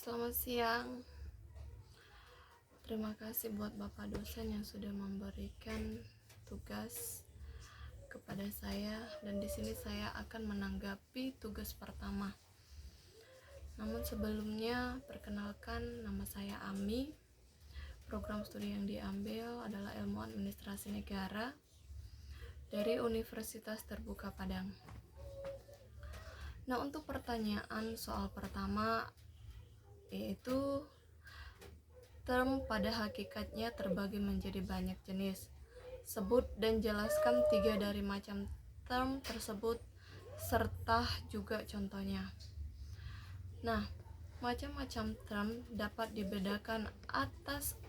Selamat siang. Terima kasih buat Bapak dosen yang sudah memberikan tugas kepada saya, dan di sini saya akan menanggapi tugas pertama. Namun sebelumnya, perkenalkan, nama saya Ami. Program studi yang diambil adalah Ilmu Administrasi Negara dari Universitas Terbuka Padang. Nah, untuk pertanyaan soal pertama, yaitu term pada hakikatnya terbagi menjadi banyak jenis. Sebut dan jelaskan 3 dari macam term tersebut serta juga contohnya. Nah, macam-macam term dapat dibedakan atas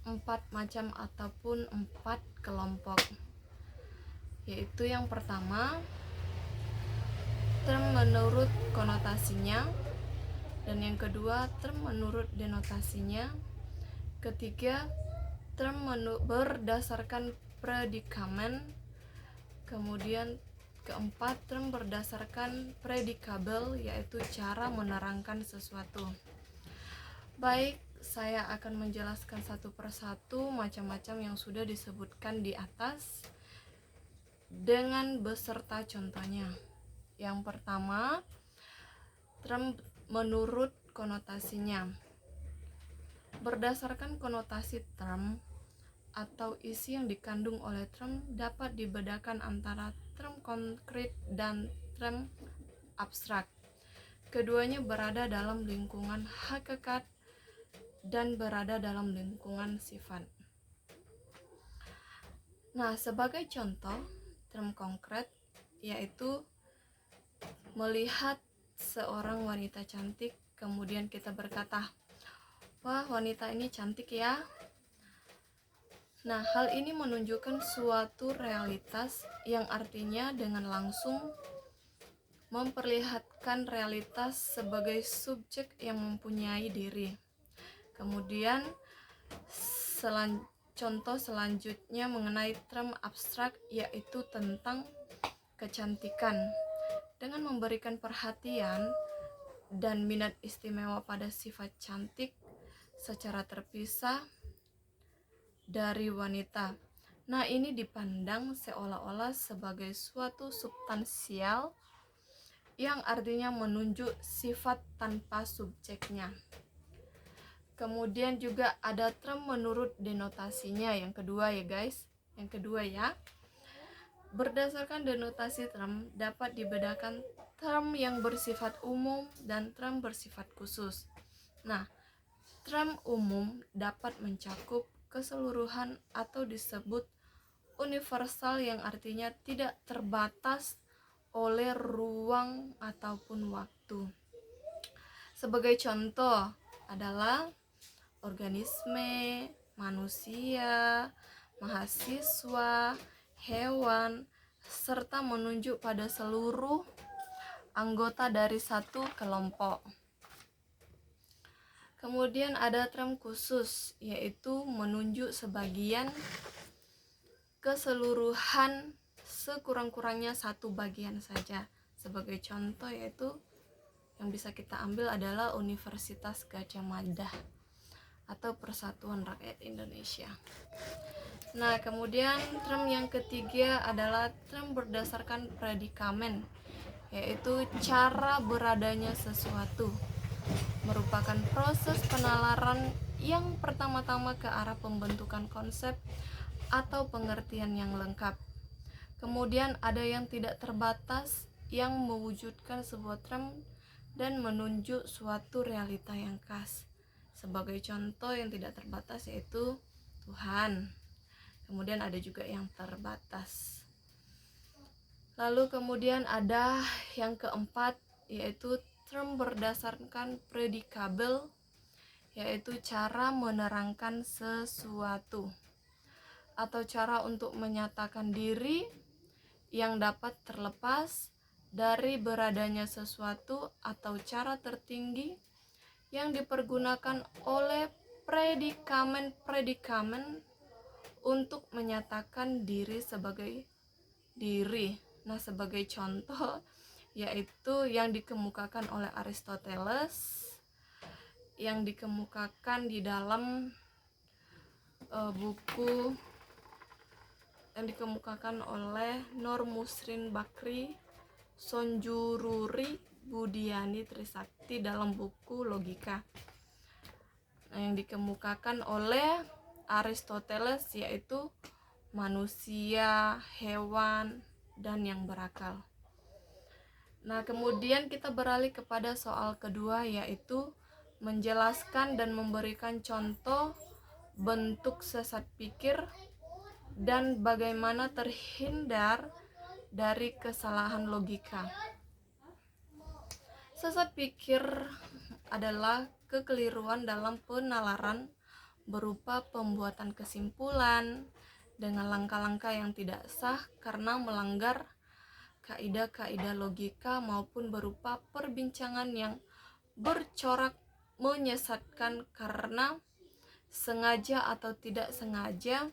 4 macam ataupun 4 kelompok. Yaitu yang pertama, term menurut konotasinya, dan yang kedua, term menurut denotasinya. Ketiga, term berdasarkan predikamen. Kemudian keempat, term berdasarkan predikabel, yaitu cara menerangkan sesuatu. Baik, saya akan menjelaskan satu persatu macam-macam yang sudah disebutkan di atas dengan beserta contohnya. Yang pertama, term menurut konotasinya. Berdasarkan konotasi term atau isi yang dikandung oleh term dapat dibedakan antara term konkret dan term abstrak. Keduanya berada dalam lingkungan hakikat dan berada dalam lingkungan sifat. Nah, sebagai contoh, term konkret yaitu melihat seorang wanita cantik, kemudian kita berkata, "Wah, wanita ini cantik ya." Nah, hal ini menunjukkan suatu realitas yang artinya dengan langsung memperlihatkan realitas sebagai subjek yang mempunyai diri. Kemudian contoh selanjutnya mengenai term abstrak, yaitu tentang kecantikan. Dengan memberikan perhatian dan minat istimewa pada sifat cantik secara terpisah dari wanita. Nah, ini dipandang seolah-olah sebagai suatu substansial yang artinya menunjuk sifat tanpa subjeknya. Kemudian juga ada term menurut denotasinya, yang kedua ya guys. Yang kedua ya. Berdasarkan denotasi term dapat dibedakan term yang bersifat umum dan term bersifat khusus. Nah, term umum dapat mencakup keseluruhan atau disebut universal, yang artinya tidak terbatas oleh ruang ataupun waktu. Sebagai contoh adalah organisme, manusia, mahasiswa, hewan, serta menunjuk pada seluruh anggota dari satu kelompok. Kemudian ada term khusus, yaitu menunjuk sebagian keseluruhan, sekurang-kurangnya satu bagian saja. Sebagai contoh yaitu yang bisa kita ambil adalah Universitas Gadjah Mada atau Persatuan Rakyat Indonesia. Nah, kemudian term yang ketiga adalah term berdasarkan predikamen, yaitu cara beradanya sesuatu. Merupakan proses penalaran yang pertama-tama ke arah pembentukan konsep atau pengertian yang lengkap. Kemudian ada yang tidak terbatas, yang mewujudkan sebuah term dan menunjuk suatu realita yang khas. Sebagai contoh yang tidak terbatas yaitu Tuhan. Kemudian ada juga yang terbatas. Lalu kemudian ada yang keempat, yaitu term berdasarkan predikabel, yaitu cara menerangkan sesuatu atau cara untuk menyatakan diri yang dapat terlepas dari beradanya sesuatu, atau cara tertinggi yang dipergunakan oleh predikamen untuk menyatakan diri sebagai diri. Nah, sebagai contoh yaitu yang dikemukakan oleh Aristoteles yang dikemukakan di dalam buku yang dikemukakan oleh Nur Musrin Bakri, Sonjururi Budiani Trisakti dalam buku Logika. Yang dikemukakan oleh Aristoteles, yaitu manusia, hewan, dan yang berakal. Nah, kemudian kita beralih kepada soal kedua, yaitu menjelaskan dan memberikan contoh bentuk sesat pikir dan bagaimana terhindar dari kesalahan logika. Sesat pikir adalah kekeliruan dalam penalaran berupa pembuatan kesimpulan dengan langkah-langkah yang tidak sah karena melanggar kaidah-kaidah logika maupun berupa perbincangan yang bercorak menyesatkan karena sengaja atau tidak sengaja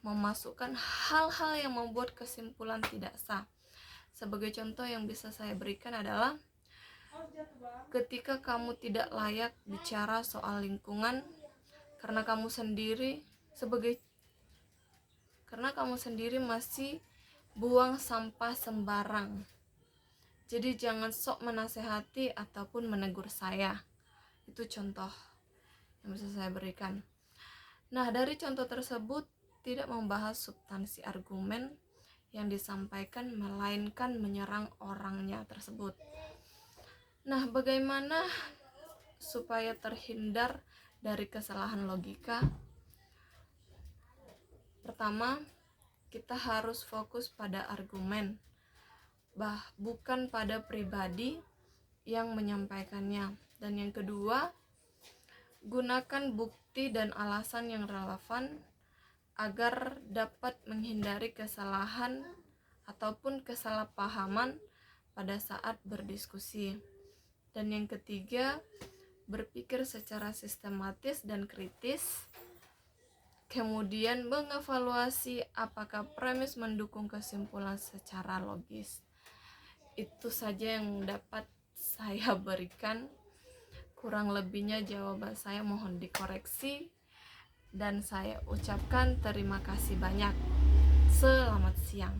memasukkan hal-hal yang membuat kesimpulan tidak sah. Sebagai contoh yang bisa saya berikan adalah ketika kamu tidak layak bicara soal lingkungan karena kamu sendiri masih buang sampah sembarang. Jadi jangan sok menasehati ataupun menegur saya. Itu contoh yang bisa saya berikan. Nah, dari contoh tersebut tidak membahas substansi argumen yang disampaikan, melainkan menyerang orangnya tersebut. Nah, bagaimana supaya terhindar dari kesalahan logika? Pertama, kita harus fokus pada argumen, bukan pada pribadi yang menyampaikannya. Dan yang kedua, gunakan bukti dan alasan yang relevan agar dapat menghindari kesalahan ataupun kesalahpahaman pada saat berdiskusi. Dan yang ketiga, berpikir secara sistematis dan kritis, kemudian mengevaluasi apakah premis mendukung kesimpulan secara logis. Itu saja yang dapat saya berikan. Kurang lebihnya jawaban saya mohon dikoreksi, dan saya ucapkan terima kasih banyak. Selamat siang.